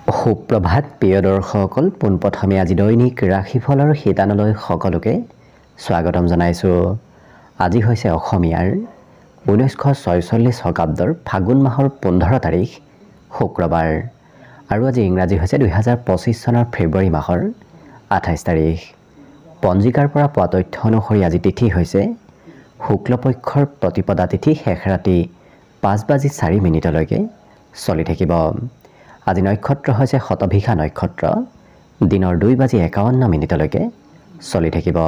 সুপ্ৰভাত প্ৰিয় দৰ্শকসকল, পোনপ্ৰথমে আজি দৈনিক ৰাশিফলৰ শিতানলৈ সকলোকে স্বাগতম জনাইছোঁ। আজি হৈছে অসমীয়াৰ 1946 শকাব্দৰ ফাগুন মাহৰ 15 তাৰিখ শুক্ৰবাৰ আৰু আজি ইংৰাজী হৈছে 2025 চনৰ ফেব্ৰুৱাৰী মাহৰ 28 তাৰিখ। পঞ্জিকাৰ পৰা পোৱা তথ্য অনুসৰি আজি তিথি হৈছে শুক্লপক্ষৰ প্ৰতিপদা তিথি, শেষ ৰাতি 5:04 চলি থাকিব। আজি নক্ষত্ৰ হৈছে শতভিষা নক্ষত্ৰ, দিনৰ 2:51 চলি থাকিব।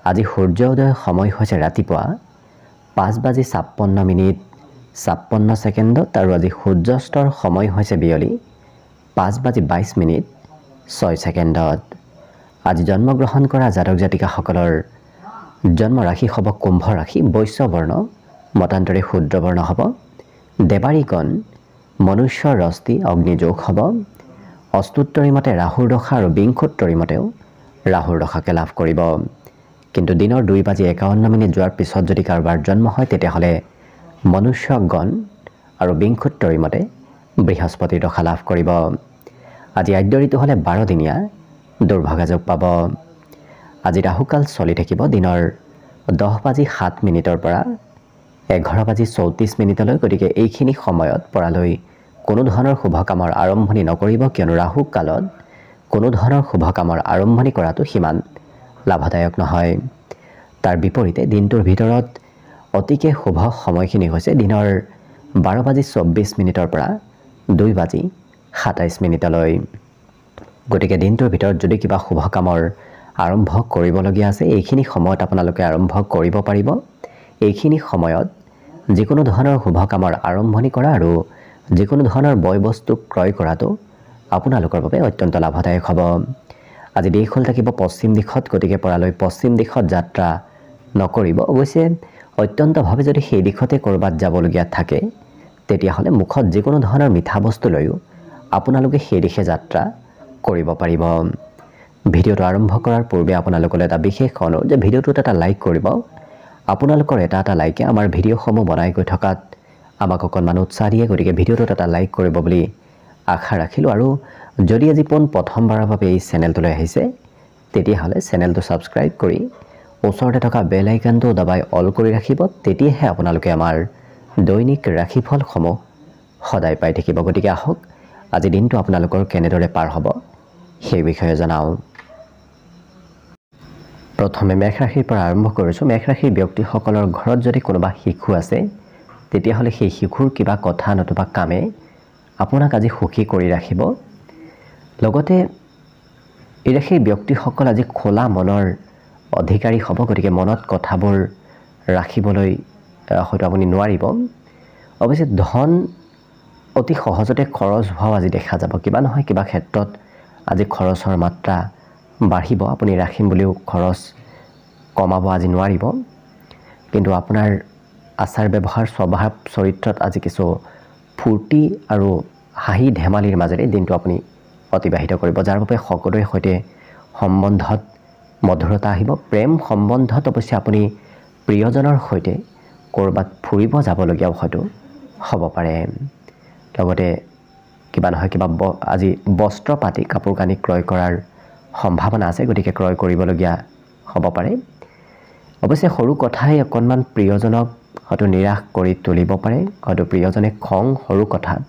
আজি সূৰ্য উদয়ৰ সময় হৈছে ৰাতিপুৱা 5:56 আৰু আজি সূৰ্যাস্তৰ সময় হৈছে বিয়লি 5:22 আজি জন্মগ্ৰহণ কৰা জাতক জাতিকাসকলৰ জন্ম ৰাশি হ'ব কুম্ভ ৰাশি, বৈশ্য বৰ্ণ, মতান্তৰে শূদ্ৰ বৰ্ণ হ'ব। দেৱাৰীগণ মনুষ্যৰ ৰস্তি অগ্নিযোগ হ'ব। অস্তুত্তৰী মতে ৰাহুৰ দশা আৰু বিংশোত্তৰী মতেও ৰাহুৰ দশাকে লাভ কৰিব। কিন্তু দিনৰ 2:51 যোৱাৰ পিছত যদি কাৰোবাৰ জন্ম হয় তেতিয়াহ'লে মনুষ্যগণ আৰু বিংশোত্তৰী মতে বৃহস্পতিৰ দশা লাভ কৰিব। আজি আদ্য ঋতু হ'লে 12 দিনীয়া দুৰ্ভগাযোগ পাব। আজি ৰাহুকাল চলি থাকিব দিনৰ 10:07 পৰা 11:34 গতিকে এইখিনি সময়ত পৰালৈ কোনো ধৰণৰ শুভ কামৰ আৰম্ভণি নকৰিব, কিয়নো ৰাহু কালত কোনো ধৰণৰ শুভ কামৰ আৰম্ভণি কৰাটো সিমান লাভদায়ক নহয়। তাৰ বিপৰীতে দিনটোৰ ভিতৰত অতিকে শুভ সময়খিনি হৈছে দিনৰ 12:24 পৰা 2:27 গতিকে দিনটোৰ ভিতৰত যদি কিবা শুভ কামৰ আৰম্ভ কৰিবলগীয়া আছে এইখিনি সময়ত আপোনালোকে আৰম্ভ কৰিব পাৰিব। এইখিনি সময়ত যিকোনো ধৰণৰ শুভ কামৰ আৰম্ভণি কৰা আৰু যিকোনো ধৰণৰ বয় বস্তু ক্ৰয় কৰাটো আপোনালোকৰ বাবে অত্যন্ত লাভদায়ক হ'ব। আজি দেশ হ'ল থাকিব পশ্চিম দিশত, গতিকে পৰালৈ পশ্চিম দিশত যাত্ৰা নকৰিব। অৱশ্যে অত্যন্তভাৱে যদি সেই দিশতে ক'ৰবাত যাবলগীয়া থাকে তেতিয়াহ'লে মুখত যিকোনো ধৰণৰ মিঠা বস্তু লৈও আপোনালোকে সেই দিশে যাত্ৰা কৰিব পাৰিব। ভিডিঅ'টো আৰম্ভ কৰাৰ পূৰ্বে আপোনালোকলৈ এটা বিশেষ অনুৰোধ যে ভিডিঅ'টোত এটা লাইক কৰিব। আপোনালোকৰ এটা লাইকে আমাৰ ভিডিঅ'সমূহ বনাই গৈ থকাত আমাক অকণমান উৎসাহ দিয়ে, গতিকে ভিডিঅ'টোত এটা লাইক কৰিব বুলি আশা ৰাখিলোঁ। আৰু যদি আজি প্ৰথমবাৰৰ বাবে এই চেনেলটোলৈ আহিছে তেতিয়াহ'লে চেনেলটো ছাবস্ক্ৰাইব কৰি ওচৰতে থকা বেল আইকনটো দবাই অল কৰি ৰাখিব, তেতিয়াহে আপোনালোকে আমাৰ দৈনিক ৰাশিফলসমূহ সদায় পাই থাকিব। গতিকে আহক আজি দিনটো আপোনালোকৰ কেনেদৰে পাৰ হ'ব সেই বিষয়ে জনাওঁ। প্ৰথমে মেষ ৰাশিৰ পৰা আৰম্ভ কৰিছোঁ। মেষ ৰাশিৰ ব্যক্তিসকলৰ ঘৰত যদি কোনোবা শিশু আছে তেতিয়াহ'লে সেই শিশুৰ কিবা কথা নতুবা কামে আপোনাক আজি সুখী কৰি ৰাখিব। লগতে এই ৰাশিৰ ব্যক্তিসকল আজি খোলা মনৰ অধিকাৰী হ'ব, গতিকে মনত কথাবোৰ ৰাখিবলৈ হয়তো আপুনি নোৱাৰিব। অৱশ্যে ধন অতি সহজতে খৰচ হোৱাও আজি দেখা যাব। কিবা নহয় কিবা ক্ষেত্ৰত আজি খৰচৰ মাত্ৰা বাঢ়িব। আপুনি ৰাখিম বুলিও খৰচ কমাব আজি নোৱাৰিব। কিন্তু আপোনাৰ আচাৰ ব্যৱহাৰ স্বভাৱ চৰিত্ৰত আজি কিছু ফূৰ্তি আৰু হাঁহি ধেমালিৰ মাজেৰে দিনটো আপুনি অতিবাহিত কৰিব, যাৰ বাবে সকলোৰে সৈতে সম্বন্ধত মধুৰতা আহিব। প্ৰেম সম্বন্ধত অৱশ্যে আপুনি প্ৰিয়জনৰ সৈতে ক'ৰবাত ফুৰিব যাবলগীয়াও হয়তো হ'ব পাৰে। লগতে কিবা নহয় কিবা আজি বস্ত্ৰ পাতি কাপোৰ কানি ক্ৰয় কৰাৰ সম্ভাৱনা আছে, গতিকে ক্ৰয় কৰিবলগীয়া হ'ব পাৰে। অৱশ্যে সৰু কথাই অকণমান প্ৰিয়জনক হয়তো নিৰাশ কৰি তুলিব পাৰে, হয়তো প্ৰিয়জনে খং সৰু কথাত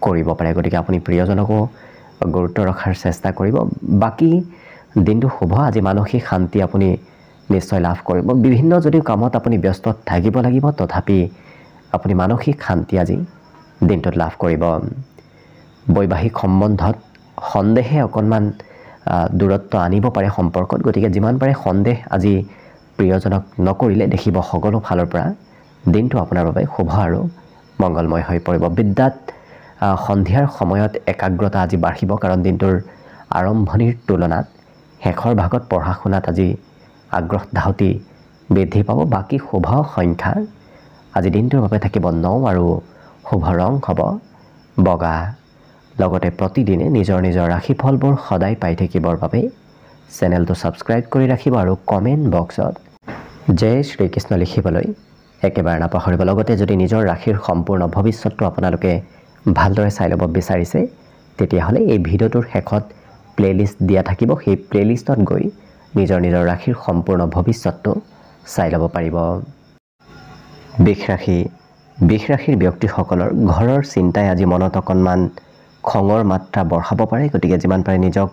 কৰিব পাৰে, গতিকে আপুনি প্ৰিয়জনকো গুৰুত্ব ৰখাৰ চেষ্টা কৰিব। বাকী দিনটো শুভ। আজি মানসিক শান্তি আপুনি নিশ্চয় লাভ কৰিব। বিভিন্ন যদিও কামত আপুনি ব্যস্ত থাকিব লাগিব তথাপি আপুনি মানসিক শান্তি আজি দিনটোত লাভ কৰিব। বৈবাহিক সম্বন্ধত সন্দেহে অকণমান দূৰত্ব আনিব পাৰে সম্পৰ্কত, গতিকে যিমান পাৰে সন্দেহ আজি প্ৰিয়জনক নকৰিলে দেখিব সকলো ফালৰ পৰা দিনটো আপোনাৰ বাবে শুভ আৰু মংগলময় হৈ পৰিব। বিদ্যাত সন্ধিয়াৰ সময়ত একাগ্ৰতা আজি বাঢ়িব, কাৰণ দিনটোৰ আৰম্ভণিৰ তুলনাত শেষৰ ভাগত পঢ়া শুনাত আজি আগ্ৰহ ধাউতি বৃদ্ধি পাব। বাকী শুভ সংখ্যা আজি দিনটোৰ বাবে থাকিব 9 আৰু শুভ ৰং হ'ব বগা। লগতে প্ৰতিদিনে নিজৰ নিজৰ ৰাশিফলবোৰ সদায় পাই থাকিবৰ বাবে চেনেলটো ছাবস্ক্ৰাইব কৰি ৰাখিব আৰু কমেণ্ট বক্সত জয় শ্ৰীকৃষ্ণ লিখিবলৈ একেবাৰে নাপাহৰিব। লগতে যদি নিজৰ ৰাশিৰ সম্পূৰ্ণ ভৱিষ্যতটো আপোনালোকে ভালদৰে চাই ল'ব বিচাৰিছে তেতিয়াহ'লে এই ভিডিঅ'টোৰ শেষত প্লেলিষ্ট দিয়া থাকিব সেই প্লেলিষ্টত গৈ নিজৰ ৰাশিৰ সম্পূৰ্ণ ভৱিষ্যতটো চাই ল'ব পাৰিব বৃষ ৰাশিৰ ব্যক্তিসকলৰ ঘৰৰ চিন্তাই আজি মনত অকণমান খঙৰ মাত্ৰা বঢ়াব পাৰে গতিকে যিমান পাৰে নিজক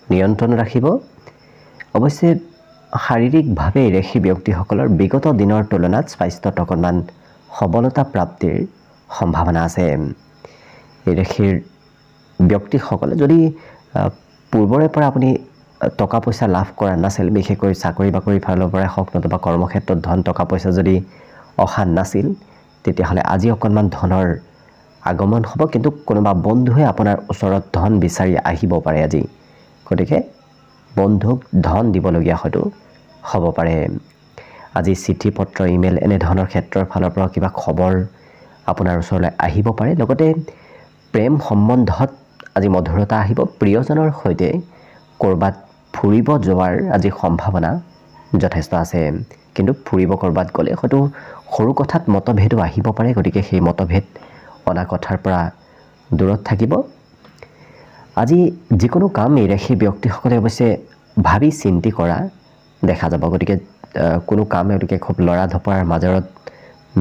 নিয়ন্ত্ৰণ ৰাখিব অৱশ্যে শাৰীৰিকভাৱে এই ৰাশিৰ ব্যক্তিসকলৰ বিগত দিনৰ তুলনাত স্বাস্থ্যত অকণমান সবলতা প্ৰাপ্তিৰ সম্ভাৱনা আছে এই ৰাশিৰ ব্যক্তিসকলে যদি পূৰ্বৰে পৰা আপুনি টকা পইচা লাভ কৰা নাছিল বিশেষকৈ চাকৰি বাকৰি ফালৰ পৰাই হওক নতুবা কৰ্মক্ষেত্ৰত ধন টকা পইচা যদি অহা নাছিল তেতিয়াহ'লে আজি অকণমান ধনৰ আগমন হ'ব কিন্তু কোনোবা বন্ধুৱে আপোনাৰ ওচৰত ধন বিচাৰি আহিব পাৰে আজি গতিকে বন্ধুক ধন দিবলগীয়া হয়তো হ'ব পাৰে আজি চিঠি পত্ৰ ইমেইল এনে ধৰণৰ ক্ষেত্ৰৰ ফালৰ পৰা কিবা খবৰ আপোনাৰ ওচৰলৈ আহিব পাৰে লগতে প্ৰেম সম্বন্ধত আজি মধুৰতা আহিব প্ৰিয়জনৰ সৈতে কৰবাত ফুৰিব যোৱাৰ আজি সম্ভাৱনা যথেষ্ট আছে কিন্তু ফুৰিব কৰবাত গ'লে হয়তো সৰু কথাত মতভেদো আহিব পাৰে গতিকে সেই মতভেদ অনা কথাৰ পৰা দূৰত থাকিব আজি যিকোনো কাম এই ৰাশি ব্যক্তিসকলে অৱশ্যে ভাবি চিন্তি কৰা দেখা যাব গতিকে কোনো কাম এওঁলোকে খুব লৰা ধপৰাৰ মাজৰত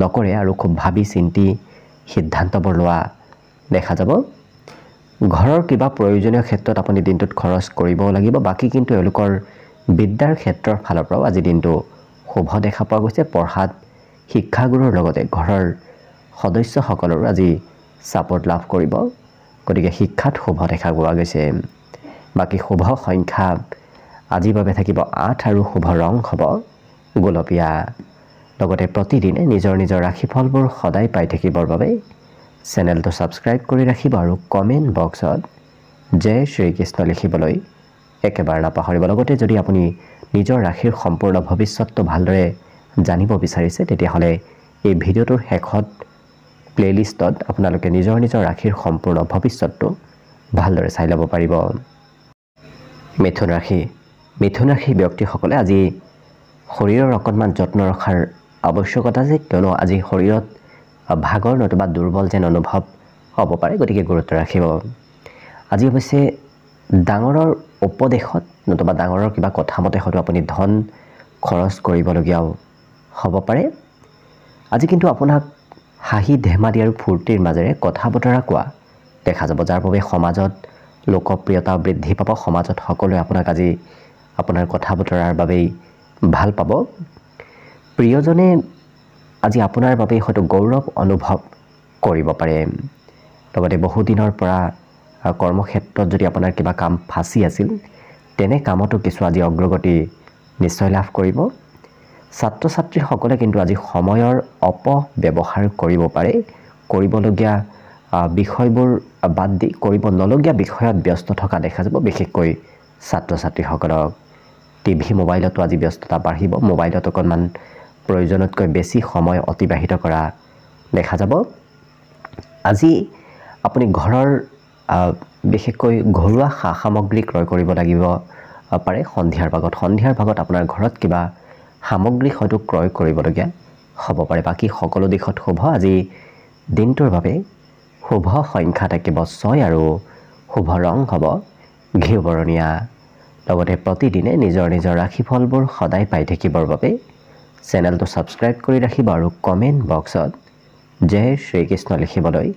নকৰে আৰু খুব ভাবি চিন্তি সিদ্ধান্তবোৰ লোৱা দেখা যাব ঘৰৰ কিবা প্ৰয়োজনীয় ক্ষেত্ৰত আপুনি দিনটোত খৰচ কৰিব লাগিব বাকি কিন্তু এওঁলোকৰ বিদ্যাৰ ক্ষেত্ৰৰ ফালৰ পৰা আজি দিনটো শুভ দেখা পোৱা গৈছে পঢ়াত শিক্ষাগুৰুৰ লগতে ঘৰৰ সদস্যসকলৰ আজি সাপোৰ্ট লাভ কৰিব গতিকে শিক্ষাত শুভ দেখা পোৱা গৈছে বাকি শুভ সংখ্যা আজিৰ বাবে থাকিব 8 আৰু শুভ ৰং হ'ব গোলপীয়া লগতে প্ৰতিদিনে নিজৰ ৰাশিফলবোৰ সদায় পাই থাকিবৰ বাবে চেনেলটো সাবস্ক্ৰাইব কৰি ৰাখিব আৰু কমেন্ট বক্সত জয় শ্ৰীকৃষ্ণ লিখিবলৈ একেবাৰে নাপাহৰিব লগতে যদি আপুনি নিজৰ ৰাশিৰ সম্পূৰ্ণ ভৱিষ্যতটো ভালদৰে জানিব বিচাৰিছে তেতিয়াহ'লে এই ভিডিঅ'টোৰ শেষত প্লেলিষ্টত আপোনালোকে নিজৰ ৰাশিৰ সম্পূৰ্ণ ভৱিষ্যতটো ভালদৰে চাই ল'ব পাৰিব মিথুন ৰাশি ব্যক্তিসকলে আজি শৰীৰৰ অকণমান যত্ন ৰখাৰ আৱশ্যকতা আছে কিয়নো আজি শৰীৰত ভাগৰ নতুবা দুৰ্বল যেন অনুভৱ হ'ব পাৰে গতিকে গুৰুত্ব ৰাখিব আজি অৱশ্যে ডাঙৰৰ উপদেশত নতুবা ডাঙৰৰ কিবা কথা মতে হয়তো আপুনি ধন খৰচ কৰিবলগীয়াও হ'ব পাৰে আজি কিন্তু আপোনাক হাঁহি ধেমালি আৰু ফূৰ্তিৰ মাজেৰে কথা বতৰা কোৱা দেখা যাব যাৰ বাবে সমাজত লোকপ্ৰিয়তা বৃদ্ধি পাব সমাজত সকলোৱে আপোনাক আজি আপোনাৰ কথা বতৰাৰ বাবেই ভাল পাব প্ৰিয়জনে আজি আপোনাৰ বাবে হয়তো গৌৰৱ অনুভৱ কৰিব পাৰে লগতে বহু দিনৰ পৰা কৰ্মক্ষেত্ৰত যদি আপোনাৰ কিবা কাম ফাঁচি আছিল তেনে কামতো কিছু আজি অগ্ৰগতি নিশ্চয় লাভ কৰিব ছাত্ৰ ছাত্ৰীসকলে কিন্তু আজি সময়ৰ অপব্যৱহাৰ কৰিব পাৰে কৰিবলগীয়া বিষয়বোৰ বাদ দি কৰিব নলগীয়া বিষয়ত ব্যস্ত থকা দেখা যাব বিশেষকৈ ছাত্ৰ ছাত্ৰীসকলক টিভি মোবাইলতো আজি ব্যস্ততা বাঢ়িব মোবাইলত অকণমান প্ৰয়োজনতকৈ বেছি সময় অতিবাহিত কৰা দেখা যাব আজি আপুনি ঘৰৰ বিশেষকৈ ঘৰুৱা সামগ্ৰী ক্ৰয় কৰিব লাগিব পাৰে সন্ধিয়াৰ ভাগত আপোনাৰ ঘৰত কিবা সামগ্ৰী হয়তো ক্ৰয় কৰিবলগীয়া হ'ব পাৰে বাকি সকলো দিশত শুভ আজি দিনটোৰ বাবে শুভ সংখ্যা থাকিব 6 আৰু শুভ ৰং হ'ব ঘিউ বৰণীয়া লগতে প্ৰতিদিনে নিজৰ ৰাশিফলবোৰ সদায় পাই থাকিবৰ বাবে চেনেলটো সাবস্ক্ৰাইব কৰি ৰাখিব আৰু কমেন্ট বক্সত জয় শ্ৰীকৃষ্ণ লিখিবলৈ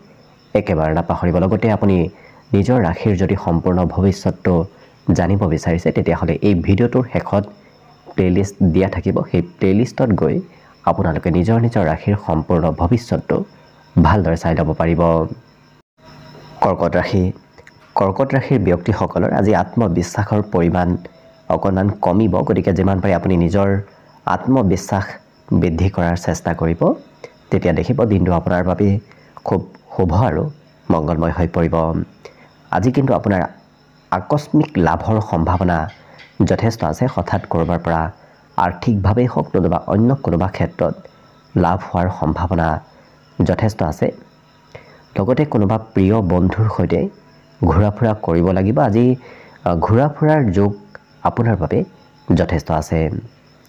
একেবাৰে নাপাহৰিব লগতে আপুনি নিজৰ ৰাশিৰ যদি সম্পূৰ্ণ ভৱিষ্যতটো জানিব বিচাৰিছে তেতিয়াহ'লে এই ভিডিঅ'টোৰ শেষত প্লেলিষ্ট দিয়া থাকিব সেই প্লেলিষ্টত গৈ আপোনালোকে নিজৰ ৰাশিৰ সম্পূৰ্ণ ভৱিষ্যতটো ভালদৰে চাই ল'ব পাৰিব কৰ্কট ৰাশিৰ ব্যক্তিসকলৰ আজি আত্মবিশ্বাসৰ পৰিমাণ অকণমান কমিব গতিকে যিমান পাৰে আপুনি নিজৰ আত্মবিশ্বাস বৃদ্ধি কৰাৰ চেষ্টা কৰিব তেতিয়া দেখিব দিনটো আপোনাৰ বাবে খুব শুভ আৰু মংগলময় হৈ পৰিব আজি কিন্তু আপোনাৰ আকস্মিক লাভৰ সম্ভাৱনা যথেষ্ট আছে হঠাৎ কৰবাৰ পৰা আৰ্থিকভাৱে হওক নতুবা অন্য কোনোবা ক্ষেত্ৰত লাভ হোৱাৰ সম্ভাৱনা যথেষ্ট আছে লগতে কোনোবা প্ৰিয় বন্ধুৰ সৈতে ঘূৰা ফুৰা কৰিব লাগিব আজি ঘূৰা ফুৰাৰ যোগ আপোনাৰ বাবে যথেষ্ট আছে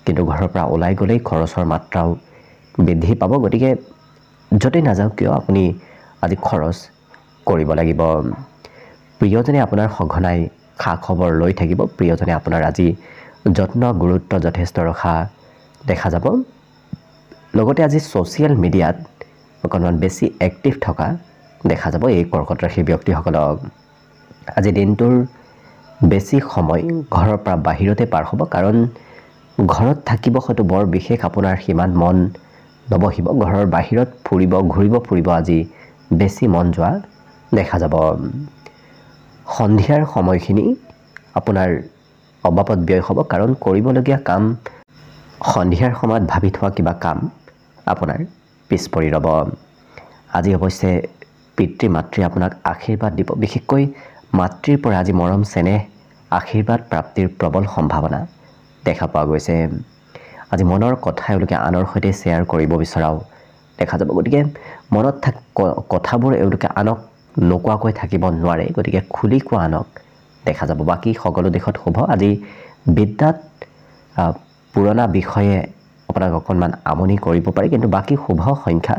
কিন্তু ঘৰৰ পৰা ওলাই গ'লেই খৰচৰ মাত্ৰাও বৃদ্ধি পাব গতিকে য'তেই নাযাওক কিয় আপুনি আজি খৰচ কৰিব লাগিব প্ৰিয়জনে আপোনাৰ সঘনাই খা খবৰ লৈ থাকিব প্ৰিয়জনে আপোনাৰ আজি যত্ন গুৰুত্ব যথেষ্ট ৰখা দেখা যাব লগতে আজি সোশ্যাল মিডিয়াত অকণমান বেছি এক্টিভ থকা দেখা যাব এই কৰ্কট ৰাশিৰ ব্যক্তিসকলক আজি দিনটোৰ বেছি সময় ঘৰৰ পৰা বাহিৰতে পাৰ হ'ব কাৰণ ঘৰত থাকিব হয়তো বৰ বিশেষ আপোনাৰ সিমান মন নবহিব ঘৰৰ বাহিৰত ঘূৰিব আজি বেছি মন যোৱা দেখা যাব সন্ধিয়াৰ সময়খিনি আপোনাৰ অবাবত ব্যয় হ'ব কাৰণ কৰিবলগীয়া কাম সন্ধিয়াৰ সময়ত ভাবি থোৱা কিবা কাম আপোনাৰ পিছ পৰি ৰ'ব আজি অৱশ্যে পিতৃ মাতৃ আপোনাক আশীৰ্বাদ দিব বিশেষকৈ মাতৃৰ পৰা আজি মৰম চেনেহ আশীৰ্বাদ প্ৰাপ্তিৰ প্ৰবল সম্ভাৱনা দেখা পোৱা গৈছে আজি মনৰ কথা এওঁলোকে আনৰ সৈতে শ্বেয়াৰ কৰিব বিচৰাও দেখা যাব গতিকে মনত কথাবোৰ এওঁলোকে আনক নোকোৱাকৈ থাকিব নোৱাৰে গতিকে খুলি কোৱা আনক দেখা যাব বাকী সকলো দিশত শুভ আজি বিদ্যাত পুৰণা বিষয়ে আপোনাক অকণমান আমনি কৰিব পাৰে কিন্তু বাকী শুভ সংখ্যা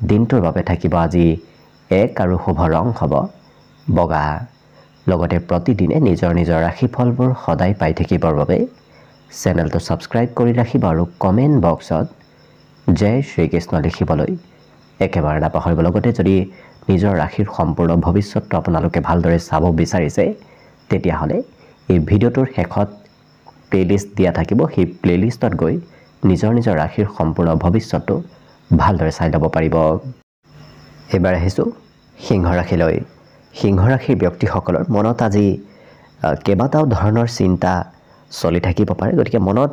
দিনটোৰ বাবে থাকিব আজি 1 আৰু শুভ ৰং হ'ব বগা লগতে প্ৰতিদিনে নিজৰ ৰাশিফলবোৰ সদায় পাই থাকিবৰ বাবে চেনেলটো ছাবস্ক্ৰাইব কৰি ৰাখিব আৰু কমেণ্ট বক্সত জয় শ্ৰীকৃষ্ণ লিখিবলৈ একেবাৰে নাপাহৰিব লগতে যদি নিজৰ ৰাশিৰ সম্পূৰ্ণ ভৱিষ্যতটো আপোনালোকে ভালদৰে চাব বিচাৰিছে তেতিয়াহ'লে এই ভিডিঅ'টোৰ শেষত প্লেলিষ্ট দিয়া থাকিব সেই প্লেলিষ্টত গৈ নিজৰ ৰাশিৰ সম্পূৰ্ণ ভৱিষ্যতটো ভালদৰে চাই ল'ব পাৰিব এবাৰ আহিছোঁ সিংহ ৰাশিলৈ সিংহ ৰাশিৰ ব্যক্তিসকলৰ মনত আজি কেইবাটাও ধৰণৰ চিন্তা চলি থাকিব পাৰে গতিকে মনত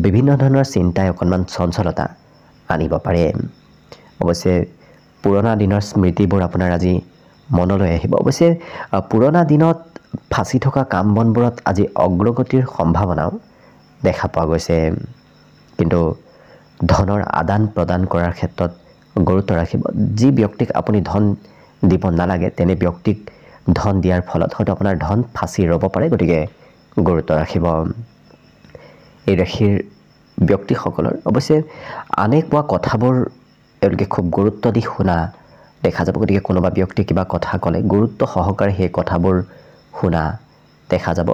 বিভিন্ন ধৰণৰ চিন্তাই অকণমান চঞ্চলতা আনিব পাৰে অৱশ্যে পুৰণা দিনৰ স্মৃতিবোৰ আপোনাৰ আজি মনলৈ আহিব অৱশ্যে পুৰণা দিনত ফাঁচি থকা কাম বনবোৰত আজি অগ্ৰগতিৰ সম্ভাৱনাও দেখা পোৱা গৈছে কিন্তু ধনৰ আদান প্ৰদান কৰাৰ ক্ষেত্ৰত গুৰুত্ব ৰাখিব যি ব্যক্তিক আপুনি ধন দিব নালাগে তেনে ব্যক্তিক ধন দিয়াৰ ফলত হয়তো আপোনাৰ ধন ফাঁচি ৰ'ব পাৰে গতিকে গুৰুত্ব ৰাখিব এই ৰাশিৰ ব্যক্তিসকলৰ অৱশ্যে আনে কোৱা কথাবোৰ এওঁলোকে খুব গুৰুত্ব দি শুনা দেখা যাব গতিকে কোনোবা ব্যক্তিয়ে কিবা কথা ক'লে গুৰুত্ব সহকাৰে সেই কথাবোৰ শুনা দেখা যাব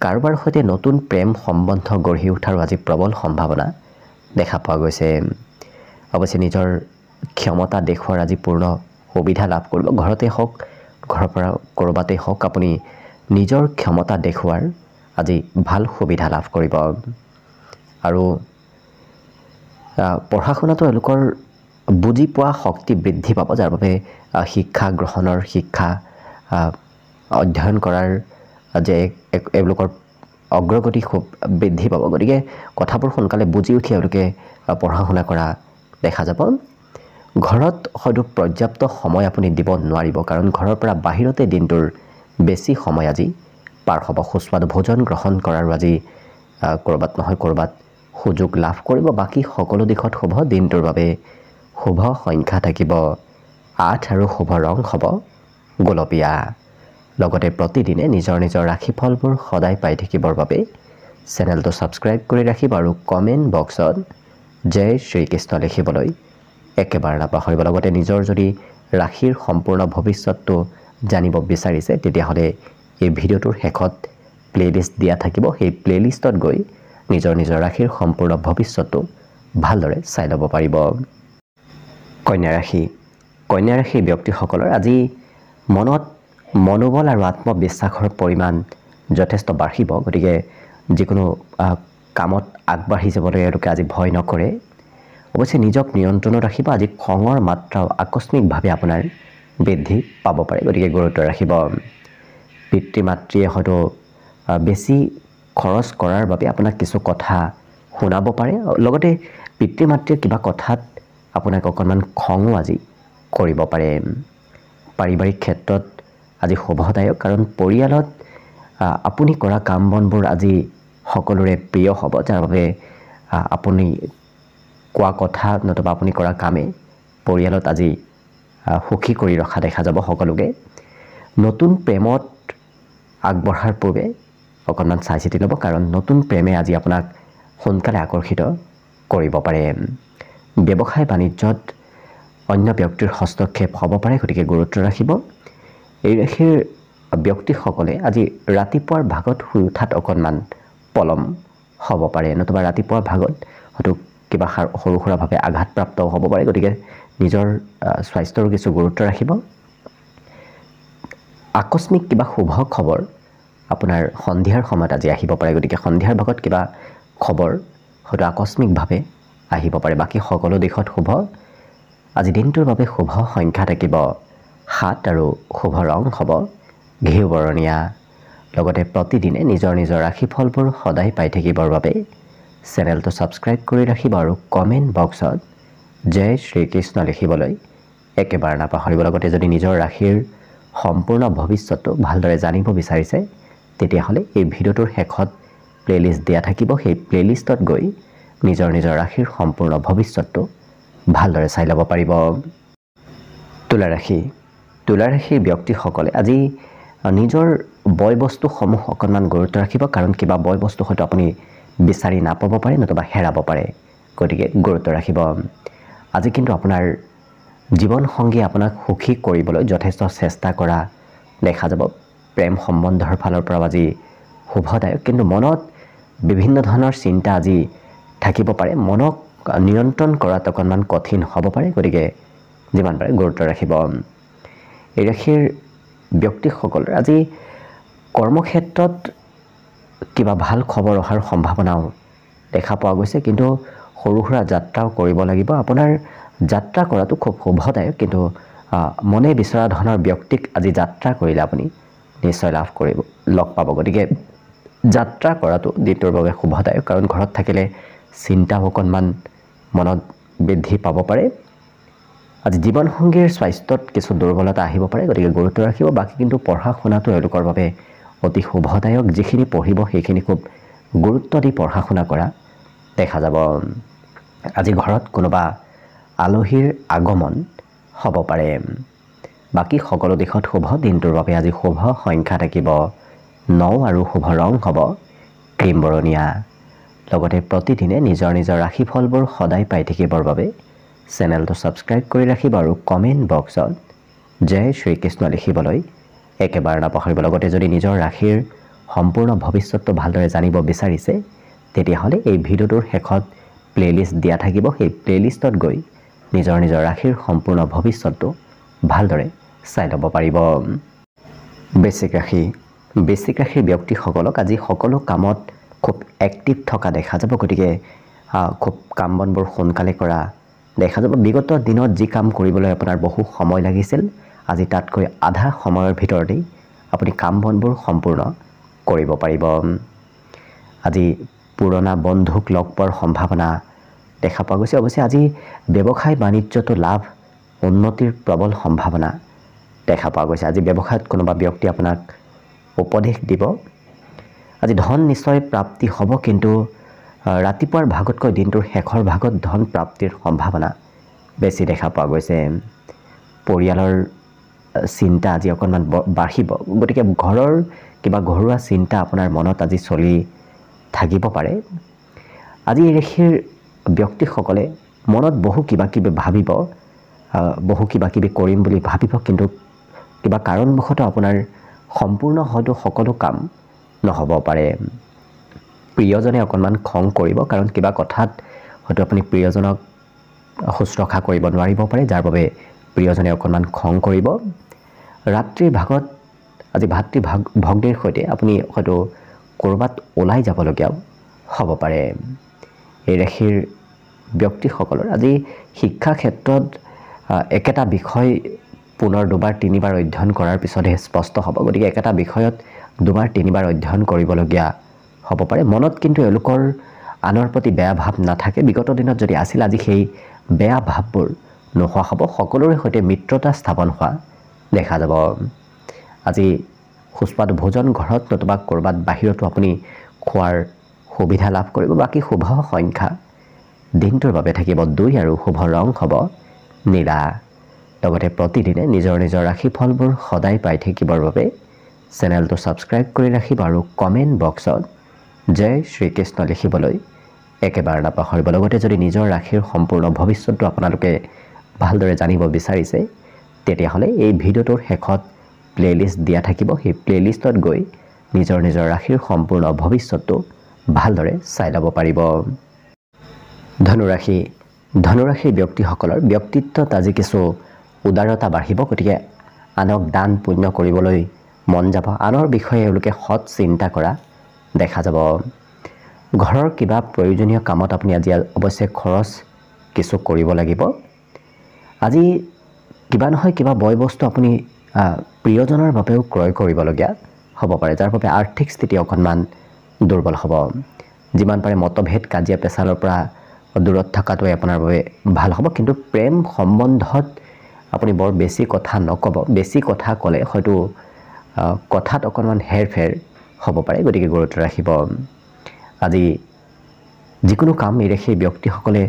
কাৰোবাৰ সৈতে নতুন প্ৰেম সম্বন্ধ গঢ়ি উঠাৰো আজি প্ৰবল সম্ভাৱনা দেখা পোৱা গৈছে অৱশ্যে নিজৰ ক্ষমতা দেখুৱাৰ আজি পূৰ্ণ সুবিধা লাভ কৰিব ঘৰতে হওক ঘৰৰ পৰা ক'ৰবাতে হওক আপুনি নিজৰ ক্ষমতা দেখুৱাৰ আজি ভাল সুবিধা লাভ কৰিব আৰু পঢ়া শুনাটো এওঁলোকৰ বুজি পোৱা শক্তি বৃদ্ধি পাব যাৰ বাবে শিক্ষা গ্ৰহণৰ শিক্ষা অধ্যয়ন কৰাৰ যে এওঁলোকৰ অগ্ৰগতি খুব বৃদ্ধি পাব গতিকে কথাবোৰ সোনকালে বুজি উঠি এওঁলোকে পঢ়া শুনা কৰা দেখা যাব ঘৰত হয়তো পৰ্যাপ্ত সময় আপুনি দিব নোৱাৰিব কাৰণ ঘৰৰ পৰা বাহিৰতে দিনটোৰ বেছি সময় আজি পাৰ হ'ব সুস্বাদু ভোজন গ্ৰহণ কৰাৰ আজি ক'ৰবাত নহয় ক'ৰবাত সুযোগ লাভ কৰিব বাকী সকলো দিশত শুভ দিনটোৰ বাবে শুভ সংখ্যা থাকিব 8 আৰু শুভ ৰং হ'ব গোলপীয়া লগতে প্ৰতিদিনে নিজৰ ৰাশিফলবোৰ সদায় পাই থাকিবৰ বাবে চেনেলটো ছাবস্ক্ৰাইব কৰি ৰাখিব আৰু কমেণ্ট বক্সত জয় শ্ৰীকৃষ্ণ লিখিবলৈ একেবাৰে নাপাহৰিব লগতে নিজৰ যদি ৰাশিৰ সম্পূৰ্ণ ভৱিষ্যতটো জানিব বিচাৰিছে তেতিয়াহ'লে এই ভিডিঅ'টোৰ শেষত প্লেলিষ্ট দিয়া থাকিব সেই প্লেলিষ্টত গৈ নিজৰ ৰাশিৰ সম্পূৰ্ণ ভৱিষ্যতটো ভালদৰে চাই ল'ব পাৰিব কন্যা ৰাশিৰ ব্যক্তিসকলৰ আজি মনত মনোবল আৰু আত্মবিশ্বাসৰ পৰিমাণ যথেষ্ট বাঢ়িব গতিকে যিকোনো কামত আগবাঢ়ি যাবলৈ এওঁলোকে আজি ভয় নকৰে অৱশ্যে নিজক নিয়ন্ত্ৰণত ৰাখিব আজি খঙৰ মাত্ৰাও আকস্মিকভাৱে আপোনাৰ বৃদ্ধি পাব পাৰে গতিকে গুৰুত্ব ৰাখিব পিতৃ মাতৃয়ে হয়তো বেছি খৰচ কৰাৰ বাবে আপোনাক কিছু কথা শুনাব পাৰে লগতে পিতৃ মাতৃয়ে কিবা কথাত আপোনাক অকণমান খঙো আজি কৰিব পাৰে পাৰিবাৰিক ক্ষেত্ৰত আজি শুভদায়ক কাৰণ পৰিয়ালত আপুনি কৰা কাম বনবোৰ আজি সকলোৰে প্ৰিয় হ'ব যাৰ বাবে আপুনি কোৱা কথা নতুবা আপুনি কৰা কামে পৰিয়ালত আজি সুখী কৰি ৰখা দেখা যাব সকলোকে নতুন প্ৰেমত আগবঢ়াৰ পূৰ্বে অকণমান চাই চিতি ল'ব কাৰণ নতুন প্ৰেমে আজি আপোনাক সোনকালে আকৰ্ষিত কৰিব পাৰে ব্যৱসায় বাণিজ্যত অন্য ব্যক্তিৰ হস্তক্ষেপ হ'ব পাৰে গতিকে গুৰুত্ব ৰাখিব এই ৰাশিৰ ব্যক্তিসকলে আজি ৰাতিপুৱাৰ ভাগত শুই উঠাত অকণমান পলম হ'ব পাৰে, নতুবা ৰাতিপুৱাৰ ভাগত হয়তো কিবা সৰু সুৰাভাৱে আঘাতপ্ৰাপ্তও হ'ব পাৰে। গতিকে নিজৰ স্বাস্থ্যৰ কিছু গুৰুত্ব ৰাখিব। আকস্মিক কিবা শুভ খবৰ আপোনাৰ সন্ধিয়াৰ সময়ত আজি আহিব পাৰে। গতিকে সন্ধিয়াৰ ভাগত কিবা খবৰ হয়তো আকস্মিকভাৱে আহিব পাৰে। বাকী সকলো দিশত শুভ। আজি দিনটোৰ বাবে শুভ সংখ্যা থাকিব 7 আৰু শুভ ৰং হ'ব ঘিউ বৰণীয়া। লগতে প্ৰতিদিনে নিজৰ নিজৰ ৰাশিফলবোৰ সদায় পাই থাকিবৰ বাবে চেনেলটো ছাবস্ক্ৰাইব কৰি ৰাখিব আৰু কমেণ্ট বক্সত জয় শ্ৰীকৃষ্ণ লিখিবলৈ একেবাৰে নাপাহৰিব। লগতে যদি নিজৰ ৰাশিৰ সম্পূৰ্ণ ভৱিষ্যতটো ভালদৰে জানিব বিচাৰিছে তেতিয়াহ'লে এই ভিডিঅ'টোৰ শেষত প্লেলিষ্ট দিয়া থাকিব। সেই প্লেলিষ্টত গৈ নিজৰ নিজৰ ৰাশিৰ সম্পূৰ্ণ ভৱিষ্যতটো ভালদৰে চাই ল'ব পাৰিব। তুলা ৰাশি। তুলা ৰাশিৰ ব্যক্তিসকলে আজি নিজৰ বয় বস্তুসমূহ অকণমান গুৰুত্ব ৰাখিব, কাৰণ কিবা বয় বস্তু হয়তো আপুনি বিচাৰি নাপাব পাৰে, নতুবা হেৰাব পাৰে। গতিকে গুৰুত্ব ৰাখিব। আজি কিন্তু আপোনাৰ জীৱনসংগীয়ে আপোনাক সুখী কৰিবলৈ যথেষ্ট চেষ্টা কৰা দেখা যাব। প্ৰেম সম্বন্ধৰ ফালৰ পৰা আজি শুভদায়ক, কিন্তু মনত বিভিন্ন ধৰণৰ চিন্তা আজি থাকিব পাৰে। মনক নিয়ন্ত্ৰণ কৰাত অকণমান কঠিন হ'ব পাৰে। গতিকে যিমান পাৰে গুৰুত্ব ৰাখিব। এই ৰাশিৰ ব্যক্তিসকলৰ আজি কৰ্মক্ষেত্ৰত কিবা ভাল খবৰ অহাৰ সম্ভাৱনাও দেখা পোৱা গৈছে, কিন্তু সৰু সুৰা যাত্ৰাও কৰিব লাগিব। আপোনাৰ যাত্ৰা কৰাটো খুব শুভদায়ক, কিন্তু মনে বিচৰা ধৰণৰ ব্যক্তিক আজি যাত্ৰা কৰিলে আপুনি নিশ্চয় লগ পাব। গতিকে যাত্ৰা কৰাটো দিনটোৰ বাবে শুভদায়ক, কাৰণ ঘৰত থাকিলে চিন্তাও অকণমান মনত বৃদ্ধি পাব পাৰে। আজি জীৱনসংগীৰ স্বাস্থ্যত কিছু দুৰ্বলতা আহিব পাৰে, গতিকে গুৰুত্ব ৰাখিব। বাকী কিন্তু পঢ়া শুনাটো এওঁলোকৰ বাবে অতি শুভদায়ক। যিখিনি পঢ়িব সেইখিনি খুব গুৰুত্ব দি পঢ়া শুনা কৰা দেখা যাব। আজি ঘৰত কোনোবা আলহীৰ আগমন হ'ব পাৰে। বাকী সকলো দিশত শুভ। দিনটোৰ বাবে আজি শুভ সংখ্যা থাকিব 9 আৰু শুভ ৰং হ'ব ক্ৰীম বৰণীয়া। লগতে প্ৰতিদিনে নিজৰ নিজৰ ৰাশিফলবোৰ সদায় পাই থাকিবৰ বাবে চেনেলটো ছাবস্ক্ৰাইব কৰি ৰাখিব আৰু কমেণ্ট বক্সত জয় শ্ৰীকৃষ্ণ লিখিবলৈ একেবাৰে নাপাহৰিব। লগতে যদি নিজৰ ৰাশিৰ সম্পূৰ্ণ ভৱিষ্যতটো ভালদৰে জানিব বিচাৰিছে তেতিয়াহ'লে এই ভিডিঅ'টোৰ শেষত প্লেলিষ্ট দিয়া থাকিব। সেই প্লেলিষ্টত গৈ নিজৰ নিজৰ ৰাশিৰ সম্পূৰ্ণ ভৱিষ্যতটো ভালদৰে চাই ল'ব পাৰিব। বৃশ্চিক ৰাশি। বৃশ্চিক ৰাশিৰ ব্যক্তিসকলক আজি সকলো কামত খুব এক্টিভ থকা দেখা যাব। গতিকে খুব কাম বনবোৰ সোনকালে কৰা দেখা যাব। বিগত দিনত যি কাম কৰিবলৈ আপোনাৰ বহু সময় লাগিছিল, আজি তাতকৈ আধা সময়ৰ ভিতৰতেই আপুনি কাম বনবোৰ সম্পূৰ্ণ কৰিব পাৰিব। আজি পুৰণা বন্ধুক লগ পোৱাৰ সম্ভাৱনা দেখা পোৱা গৈছে। অৱশ্যে আজি ব্যৱসায় বাণিজ্যটো লাভ উন্নতিৰ প্ৰবল সম্ভাৱনা দেখা পোৱা গৈছে। আজি ব্যৱসায়ত কোনোবা ব্যক্তি আপোনাক উপদেশ দিব। আজি ধন নিশ্চয় প্ৰাপ্তি হ'ব, কিন্তু ৰাতিপুৱাৰ ভাগতকৈ দিনটোৰ শেষৰ ভাগত ধন প্ৰাপ্তিৰ সম্ভাৱনা বেছি দেখা পোৱা গৈছে। পৰিয়ালৰ চিন্তা আজি অকণমান বাঢ়িব। গতিকে ঘৰৰ কিবা ঘৰুৱা চিন্তা আপোনাৰ মনত আজি চলি থাকিব পাৰে। আজি এই ৰাশিৰ ব্যক্তিসকলে মনত বহু কিবা কিবি ভাবিব, বহু কিবা কিবি কৰিম বুলি ভাবিব, কিন্তু কিবা কাৰণবশতঃ আপোনাৰ সম্পূৰ্ণ হয়তো সকলো কাম নহ'ব পাৰে। প্ৰিয়জনে অকণমান খং কৰিব, কাৰণ কিবা কথাত হয়তো আপুনি প্ৰিয়জনক শুশ্ৰূষা কৰিব নোৱাৰিব পাৰে, যাৰ বাবে প্ৰিয়জনে অকণমান খং কৰিব। ৰাত্ৰিৰ ভাগত আজি ভাতৃ ভগ্নীৰ সৈতে আপুনি হয়তো ক'ৰবাত ওলাই যাবলগীয়াও হ'ব পাৰে। এই ৰাশিৰ ব্যক্তিসকলৰ আজি শিক্ষা ক্ষেত্ৰত একেটা বিষয় পুনৰ দুবাৰ তিনিবাৰ অধ্যয়ন কৰাৰ পিছতহে স্পষ্ট হ'ব। গতিকে একেটা বিষয়ত দুবাৰ তিনিবাৰ অধ্যয়ন কৰিবলগীয়া হ'ব পাৰে। মনত কিন্তু এওঁলোকৰ আনৰ প্ৰতি বেয়া ভাৱ নাথাকে। বিগত দিনত যদি আছিল, আজি সেই বেয়া ভাৱবোৰ নোহোৱা হ'ব। সকলোৰে সৈতে মিত্ৰতা স্থাপন হোৱা দেখা যাব। আজি সুস্বাদু ভোজন ঘৰত নতুবা ক'ৰবাত বাহিৰতো আপুনি খোৱাৰ সুবিধা লাভ কৰিব। বাকী শুভ সংখ্যা দিনটোৰ বাবে থাকিব 2 আৰু শুভ ৰং হ'ব নীলা। লগতে প্ৰতিদিনে নিজৰ নিজৰ ৰাশিফলবোৰ সদায় পাই থাকিবৰ বাবে চেনেলটো ছাবস্ক্ৰাইব কৰি ৰাখিব আৰু কমেণ্ট বক্সত জয় শ্ৰীকৃষ্ণ লিখিবলৈ একেবাৰে নাপাহৰিব। লগতে যদি নিজৰ ৰাশিৰ সম্পূৰ্ণ ভৱিষ্যতটো আপোনালোকে ভালদৰে জানিব বিচাৰিছে তেতিয়াহ'লে এই ভিডিঅ'টোৰ শেষত প্লেলিষ্ট দিয়া থাকিব সেই প্লেলিষ্টত গৈ নিজৰ নিজৰ ৰাশিৰ সম্পূৰ্ণ ভৱিষ্যতটো ভালদৰে চাই ল'ব পাৰিব ধনুৰাশিৰ ব্যক্তিসকলৰ ব্যক্তিত্বত আজি কিছু উদাৰতা বাঢ়িব গতিকে আনক দান পুণ্য কৰিবলৈ মন যাব আনৰ বিষয়ে এওঁলোকে সৎ চিন্তা কৰা দেখা যাব ঘৰৰ কিবা প্ৰয়োজনীয় কামত আপুনি আজি অৱশ্যে খৰচ কিছু কৰিব লাগিব আজি কিবা নহয় কিবা বয় বস্তু আপুনি প্ৰিয়জনৰ বাবেও ক্ৰয় কৰিবলগীয়া হ'ব পাৰে যাৰ বাবে আৰ্থিক স্থিতি অকণমান দুৰ্বল হ'ব যিমান পাৰে মতভেদ কাজিয়া পেচালৰ পৰা দূৰত থকাটোৱে আপোনাৰ বাবে ভাল হ'ব কিন্তু প্ৰেম সম্বন্ধত আপুনি বৰ বেছি কথা নক'ব বেছি কথা ক'লে হয়তো কথাত অকণমান হেৰফেৰ হ'ব পাৰে গতিকে গুৰুত্ব ৰাখিব আজি যিকোনো কাম সেই ব্যক্তিসকলে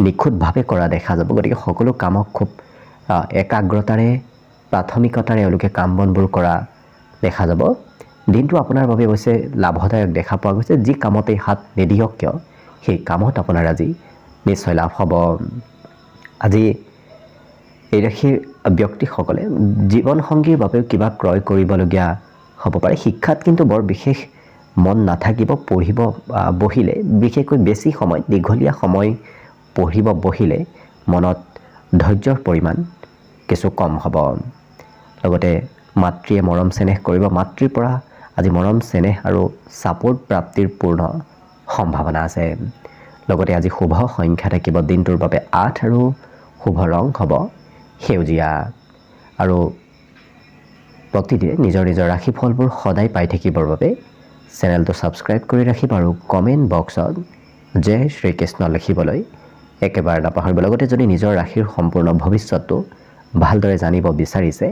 নিখুঁতভাৱে কৰা দেখা যাব গতিকে সকলো কামক খুব একাগ্ৰতাৰে প্ৰাথমিকতাৰে এওঁলোকে কাম বনবোৰ কৰা দেখা যাব দিনটো আপোনাৰ বাবে অৱশ্যে লাভদায়ক দেখা পোৱা গৈছে যি কামতেই হাত নিদিয়ক কিয় সেই কামত আপোনাৰ আজি নিশ্চয় লাভ হ'ব আজি এই ৰাশিৰ ব্যক্তিসকলে জীৱনসংগীৰ বাবেও কিবা ক্ৰয় কৰিবলগীয়া হ'ব পাৰে শিক্ষাত কিন্তু বৰ বিশেষ মন নাথাকিব পঢ়িব বহিলে বিশেষকৈ বেছি সময় দীঘলীয়া সময় পঢ়িব বহিলে মনত ধৈৰ্যৰ পৰিমাণ কিছু কম হ'ব লগতে মাতৃয়ে মৰম চেনেহ কৰিব মাতৃৰ পৰা আজি মৰম চেনেহ আৰু ছাপোৰ্ট প্ৰাপ্তিৰ পূৰ্ণ সম্ভাৱনা আছে লগতে আজি শুভ সংখ্যা থাকিব দিনটোৰ বাবে 8 আৰু শুভ ৰং হ'ব সেউজীয়া আৰু প্ৰতিদিনে নিজৰ নিজৰ ৰাশিফলবোৰ সদায় পাই থাকিবৰ বাবে চেনেলটো ছাবস্ক্ৰাইব কৰি ৰাখিব আৰু কমেণ্ট বক্সত জয় শ্ৰীকৃষ্ণ লিখিবলৈ একেবাৰে নাপাহৰিব লগতে যদি নিজৰ ৰাশিৰ সম্পূৰ্ণ ভৱিষ্যতটো ভালদৰে জানিব বিচাৰিছে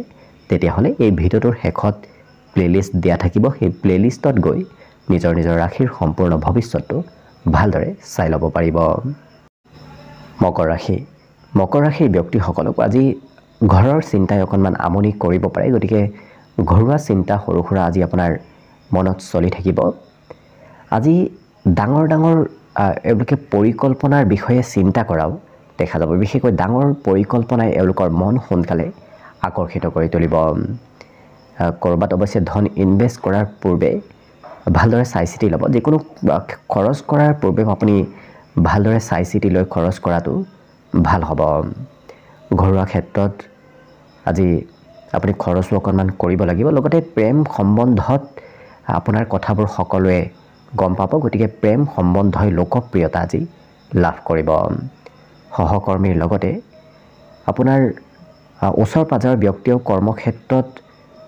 তেতিয়াহ'লে এই ভিডিঅ'টোৰ শেষত প্লেলিষ্ট দিয়া থাকিব সেই প্লেলিষ্টত গৈ নিজৰ নিজৰ ৰাশিৰ সম্পূৰ্ণ ভৱিষ্যতটো ভালদৰে চাই ল'ব পাৰিব মকৰ ৰাশিৰ ব্যক্তিসকলক আজি ঘৰৰ চিন্তাই অকণমান আমনি কৰিব পাৰে গতিকে ঘৰুৱা চিন্তা সৰু সুৰা আজি আপোনাৰ মনত চলি থাকিব আজি ডাঙৰ এওঁলোকে পৰিকল্পনাৰ বিষয়ে চিন্তা কৰাও দেখা যাব বিশেষকৈ ডাঙৰ পৰিকল্পনাই এওঁলোকৰ মন সোনকালে আকৰ্ষিত কৰি তুলিব ক'ৰবাত অৱশ্যে ধন ইনভেষ্ট কৰাৰ পূৰ্বে ভালদৰে চাই চিতি ল'ব যিকোনো খৰচ কৰাৰ পূৰ্বে আপুনি ভালদৰে চাই চিতি লৈ খৰচ কৰাটো ভাল হ'ব ঘৰুৱা ক্ষেত্ৰত আজি আপুনি খৰচো অকণমান কৰিব লাগিব লগতে প্ৰেম সম্বন্ধত আপোনাৰ কথাবোৰ সকলোৱে গম পাব গতিকে প্ৰেম সম্বন্ধই লোকপ্ৰিয়তা আজি লাভ কৰিব সহকৰ্মীৰ লগতে আপোনাৰ ওচৰ পাজৰৰ ব্যক্তিও কৰ্মক্ষেত্ৰত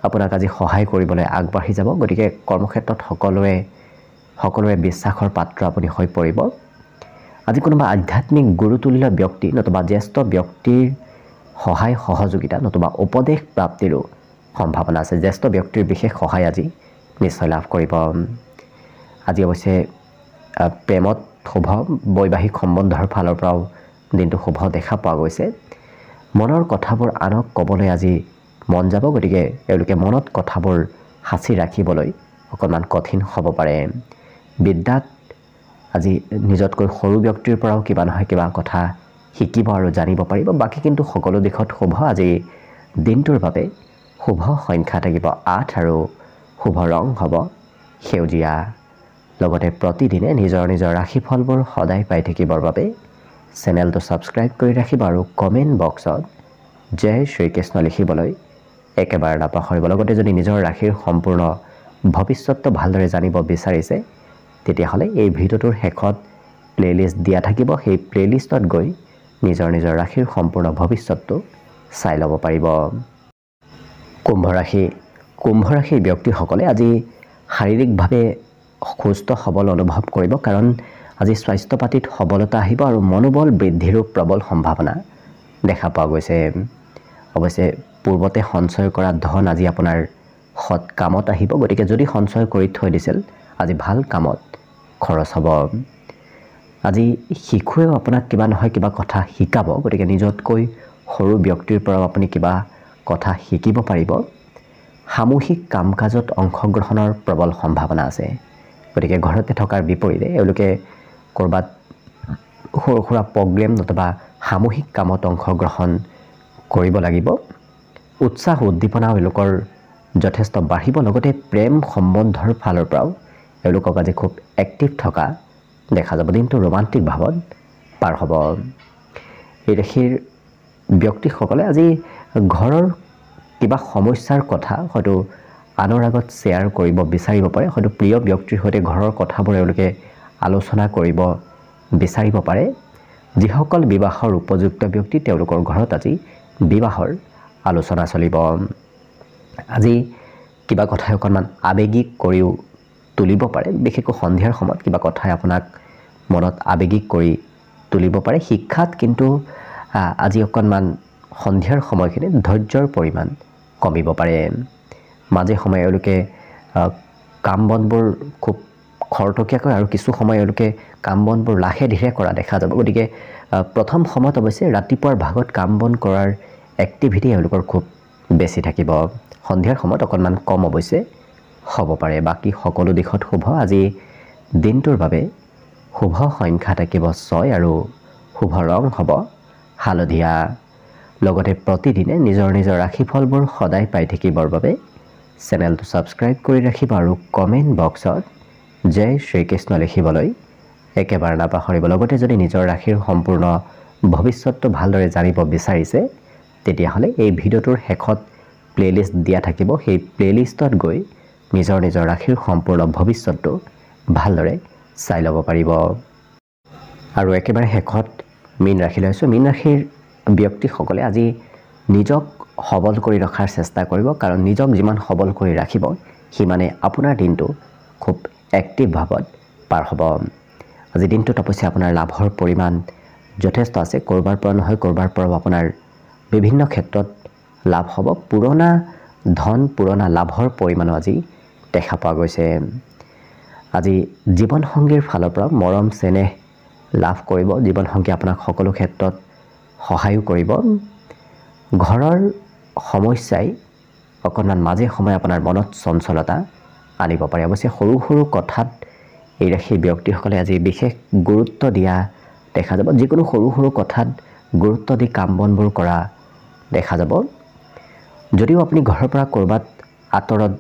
আপোনাক আজি সহায় কৰিবলৈ আগবাঢ়ি যাব গতিকে কৰ্মক্ষেত্ৰত সকলোৰে বিশ্বাসৰ পাত্ৰ আপুনি হৈ পৰিব আজি কোনোবা আধ্যাত্মিক গুৰুতুল্য ব্যক্তি নতুবা জ্যেষ্ঠ ব্যক্তিৰ সহায় সহযোগিতা নতুবা উপদেশ প্ৰাপ্তিৰো সম্ভাৱনা আছে জ্যেষ্ঠ ব্যক্তিৰ বিশেষ সহায় আজি নিশ্চয় লাভ কৰিব আজি অৱশ্যে প্ৰেমত শুভ বৈবাহিক সম্বন্ধৰ ফালৰ পৰাও দিনটো শুভ দেখা পোৱা গৈছে মনৰ কথাবোৰ আনক ক'বলৈ আজি মন যাব গতিকে এওঁলোকে মনত কথাবোৰ সাঁচি ৰাখিবলৈ অকণমান কঠিন হ'ব পাৰে বিদ্যাত আজি নিজতকৈ সৰু ব্যক্তিৰ পৰাও কিবা নহয় কিবা কথা শিকিব আৰু জানিব পাৰিব বাকী কিন্তু সকলো দিশত শুভ আজি দিনটোৰ বাবে শুভ সংখ্যা থাকিব 8 আৰু শুভ ৰং হ'ব সেউজীয়া লগতে প্ৰতিদিনে নিজৰ নিজৰ ৰাশিফলবোৰ সদায় পাই থাকিবৰ বাবে চেনেলটো ছাবস্ক্ৰাইব কৰি ৰাখিব আৰু কমেণ্ট বক্সত জয় শ্ৰীকৃষ্ণ লিখিবলৈ একেবাৰে নাপাহৰিব লগতে যদি নিজৰ ৰাশিৰ সম্পূৰ্ণ ভৱিষ্যতটো ভালদৰে জানিব বিচাৰিছে তেতিয়াহ'লে এই ভিডিঅ'টোৰ শেষত প্লেলিষ্ট দিয়া থাকিব সেই প্লেলিষ্টত গৈ নিজৰ নিজৰ ৰাশিৰ সম্পূৰ্ণ ভৱিষ্যতটো চাই ল'ব পাৰিব কুম্ভ ৰাশিৰ ব্যক্তিসকলে আজি শাৰীৰিকভাৱে সুস্থ সবল অনুভৱ কৰিব কাৰণ আজি স্বাস্থ্য পাতিত সবলতা আহিব আৰু মনোবল বৃদ্ধিৰো প্ৰবল সম্ভাৱনা দেখা পোৱা গৈছে অৱশ্যে পূৰ্বতে সঞ্চয় কৰা ধন আজি আপোনাৰ সৎ কামত আহিব গতিকে যদি সঞ্চয় কৰি থৈ দিছিল আজি ভাল কামত খৰচ হ'ব আজি শিশুৱেও আপোনাক কিবা নহয় কিবা কথা শিকাব গতিকে নিজতকৈ সৰু ব্যক্তিৰ পৰাও আপুনি কিবা কথা শিকিব পাৰিব সামূহিক কাম কাজত অংশগ্ৰহণৰ প্ৰবল সম্ভাৱনা আছে গতিকে ঘৰতে থকাৰ বিপৰীতে এওঁলোকে ক'ৰবাত সৰু সুৰা প্ৰগ্ৰেম নতুবা সামূহিক কামত অংশগ্ৰহণ কৰিব লাগিব উৎসাহ উদ্দীপনা এওঁলোকৰ যথেষ্ট বাঢ়িব লগতে প্ৰেম সম্বন্ধৰ ফালৰ পৰাও এওঁলোকক আজি খুব এক্টিভ থকা দেখা যাব দিনটো ৰোমান্টিক ভাৱত পাৰ হ'ব এই ৰাশিৰ ব্যক্তিসকলে আজি ঘৰৰ কিবা সমস্যাৰ কথা হয়তো আনৰ আগত শ্বেয়াৰ কৰিব বিচাৰিব পাৰে হয়তো প্ৰিয় ব্যক্তিৰ সৈতে ঘৰৰ কথাবোৰ এওঁলোকে আলোচনা কৰিব বিচাৰিব পাৰে যিসকল বিবাহৰ উপযুক্ত ব্যক্তি তেওঁলোকৰ ঘৰত আজি বিবাহৰ আলোচনা চলিব আজি কিবা কথাই অকণমান আৱেগিক কৰিও তুলিব পাৰে বিশেষকৈ সন্ধিয়াৰ সময়ত কিবা কথাই আপোনাক মনত আৱেগিক কৰি তুলিব পাৰে শিক্ষাত কিন্তু আজি অকণমান সন্ধিয়াৰ সময়খিনিত ধৈৰ্যৰ পৰিমাণ কমিব পাৰে মাজে সময়ে এওঁলোকে কাম বনবোৰ খুব খৰতকীয়াকৈ আৰু কিছু সময় এওঁলোকে কাম বনবোৰ লাহে ধীৰে কৰা দেখা যাব গতিকে প্ৰথম সময়ত অৱশ্যে ৰাতিপুৱাৰ ভাগত কাম বন কৰাৰ এক্টিভিটি এওঁলোকৰ খুব বেছি থাকিব সন্ধিয়াৰ সময়ত অকণমান কম অৱশ্যে হ'ব পাৰে বাকী সকলো দিশত শুভ আজি দিনটোৰ বাবে শুভ সংখ্যা থাকিব 6 আৰু শুভ ৰং হ'ব হালধীয়া লগতে প্ৰতিদিনে নিজৰ নিজৰ ৰাশিফলবোৰ সদায় পাই থাকিবৰ বাবে চেনেলটো ছাবস্ক্ৰাইব কৰি ৰাখিব আৰু কমেণ্ট বক্সত জয় শ্ৰীকৃষ্ণ লিখিবলৈ একেবাৰে নাপাহৰিব লগতে যদি নিজৰ ৰাশিৰ সম্পূৰ্ণ ভৱিষ্যতটো ভালদৰে জানিব বিচাৰিছে তেতিয়াহ'লে এই ভিডিঅ'টোৰ শেষত প্লেলিষ্ট দিয়া থাকিব সেই প্লেলিষ্টত গৈ নিজৰ নিজৰ ৰাশিৰ সম্পূৰ্ণ ভৱিষ্যতটো ভালদৰে চাই ল'ব পাৰিব আৰু একেবাৰে শেষত মীন ৰাশি লৈছোঁ মীন ৰাশিৰ ব্যক্তিসকলে আজি নিজক সবল কৰি ৰখাৰ চেষ্টা কৰিব কাৰণ নিজক যিমান সবল কৰি ৰাখিব সিমানে আপোনাৰ দিনটো খুব এক্টিভ ভাৱত পাৰ হ'ব আজি দিনটোত অৱশ্যে আপোনাৰ লাভৰ পৰিমাণ যথেষ্ট আছে ক'ৰবাৰ পৰা নহয় ক'ৰবাৰ পৰাও আপোনাৰ বিভিন্ন ক্ষেত্ৰত লাভ হ'ব পুৰণা ধন পুৰণা লাভৰ পৰিমাণো আজি দেখা পোৱা গৈছে আজি জীৱনসংগীৰ ফালৰ পৰা মৰম চেনেহ লাভ কৰিব জীৱনসংগী আপোনাক সকলো ক্ষেত্ৰত সহায়ো কৰিব ঘৰৰ সমস্যাই অকণমান মাজে সময়ে আপোনাৰ মনত চঞ্চলতা আনিব পাৰে অৱশ্যে সৰু সৰু কথাত এই ৰাশিৰ ব্যক্তিসকলে আজি বিশেষ গুৰুত্ব দিয়া দেখা যাব যিকোনো সৰু সৰু কথাত গুৰুত্ব দি কাম বনবোৰ কৰা দেখা যাব যদিও আপুনি ঘৰৰ পৰা ক'ৰবাত আঁতৰত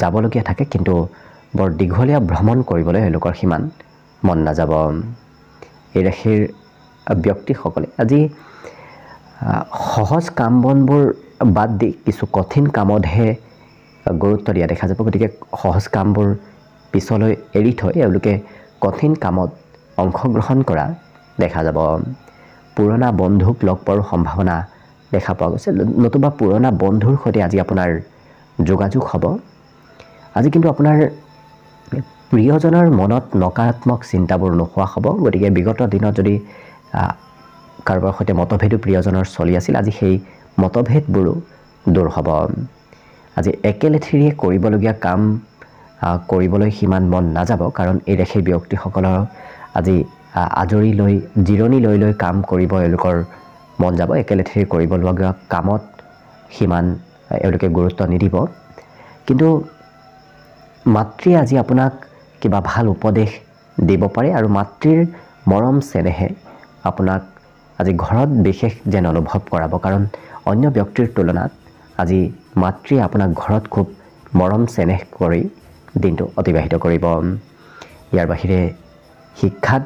যাবলগীয়া থাকে কিন্তু বৰ দীঘলীয়া ভ্ৰমণ কৰিবলৈ এওঁলোকৰ সিমান মন নাযাব এই ৰাশিৰ ব্যক্তিসকলে আজি সহজ কাম বনবোৰ বাদ দি কিছু কঠিন কামতহে গুৰুত্ব দিয়া দেখা যাব গতিকে সহজ কামবোৰ পিছলৈ এৰি থৈ এওঁলোকে কঠিন কামত অংশগ্ৰহণ কৰা দেখা যাব পুৰণা বন্ধুক লগ পোৱাৰ সম্ভাৱনা দেখা পোৱা গৈছে নতুবা পুৰণা বন্ধুৰ সৈতে আজি আপোনাৰ যোগাযোগ হ'ব আজি কিন্তু আপোনাৰ প্ৰিয়জনৰ মনত নকাৰাত্মক চিন্তাবোৰ নোহোৱা হ'ব গতিকে বিগত দিনত যদি কাৰোবাৰ সৈতে মতভেদো প্ৰিয়জনৰ চলি আছিল আজি সেই মতভেদবোৰো দূৰ হ'ব আজি একেলেঠিৰে কৰিবলগীয়া কাম কৰিবলৈ সিমান মন নাযাব কাৰণ এই ৰাশিৰ ব্যক্তিসকলৰ আজি আজৰি লৈ জিৰণি লৈ লৈ কাম কৰিব এওঁলোকৰ মন যাব একেলেঠিৰে কৰিবলগীয়া কামত সিমান এওঁলোকে গুৰুত্ব নিদিব কিন্তু মাতৃয়ে আজি আপোনাক কিবা ভাল উপদেশ দিব পাৰে আৰু মাতৃৰ মৰম চেনেহে আপোনাক আজি ঘৰত বিশেষ যেন অনুভৱ কৰাব কাৰণ অন্য ব্যক্তিৰ তুলনাত আজি মাতৃয়ে আপোনাক ঘৰত খুব মৰম চেনেহ কৰি দিনটো অতিবাহিত কৰিব ইয়াৰ বাহিৰে শিক্ষাত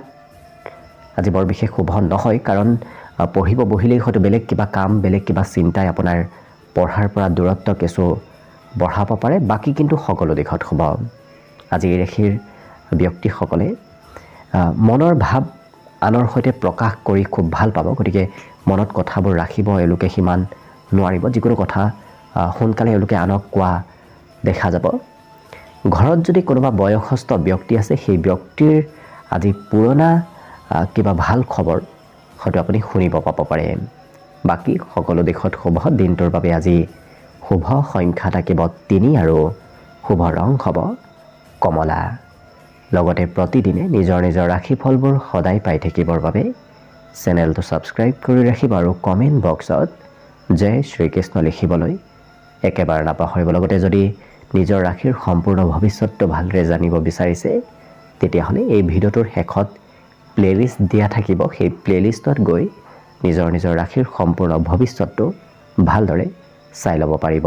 আজি বৰ বিশেষ শুভ নহয় কাৰণ পঢ়িব বহিলেই হয়তো বেলেগ কিবা কাম বেলেগ কিবা চিন্তাই আপোনাৰ পঢ়াৰ পৰা দূৰত্ব কিছু বঢ়াব পাৰে বাকী কিন্তু সকলো দিশত শুভ আজি এই ৰাশিৰ ব্যক্তিসকলে মনৰ ভাৱ আনৰ সৈতে প্ৰকাশ কৰি খুব ভাল পাব গতিকে মনত কথাবোৰ ৰাখিব এওঁলোকে সিমান নোৱাৰিব যিকোনো কথা সোনকালে এওঁলোকে আনক কোৱা দেখা যাব ঘৰত যদি কোনোবা বয়সস্থ ব্যক্তি আছে সেই ব্যক্তিৰ আজি পুৰণা কিবা ভাল খবৰ হয়তো আপুনি শুনিব পাব পাৰে বাকী সকলো দিশত শুভ দিনটোৰ বাবে আজি শুভ সংখ্যা থাকিব 3 আৰু শুভ ৰং হ'ব কমলা লগতে প্ৰতিদিনে নিজৰ নিজৰ ৰাশিফলবোৰ সদায় পাই থাকিবৰ বাবে চেনেলটো ছাবস্ক্ৰাইব কৰি ৰাখিব আৰু কমেণ্ট বক্সত জয় শ্ৰীকৃষ্ণ লিখিবলৈ একেবাৰে নাপাহৰিব লগতে যদি নিজৰ ৰাশিৰ সম্পূৰ্ণ ভৱিষ্যতটো ভালদৰে জানিব বিচাৰিছে তেতিয়াহ'লে এই ভিডিঅ'টোৰ শেষত প্লেলিষ্ট দিয়া থাকিব সেই প্লেলিষ্টত গৈ নিজৰ নিজৰ ৰাশিৰ সম্পূৰ্ণ ভৱিষ্যতটো ভালদৰে চাই ল'ব পাৰিব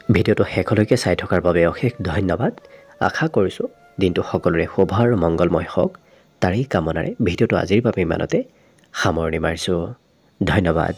ভিডিঅ'টো শেষলৈকে চাই থকাৰ বাবে অশেষ ধন্যবাদ। আশা কৰিছোঁ দিনটো সকলোৰে শুভ আৰু মংগলময় হওক। তাৰেই কামনাৰে ভিডিঅ'টো আজিৰ বাবে ইমানতে সামৰণি মাৰিছোঁ। ধন্যবাদ।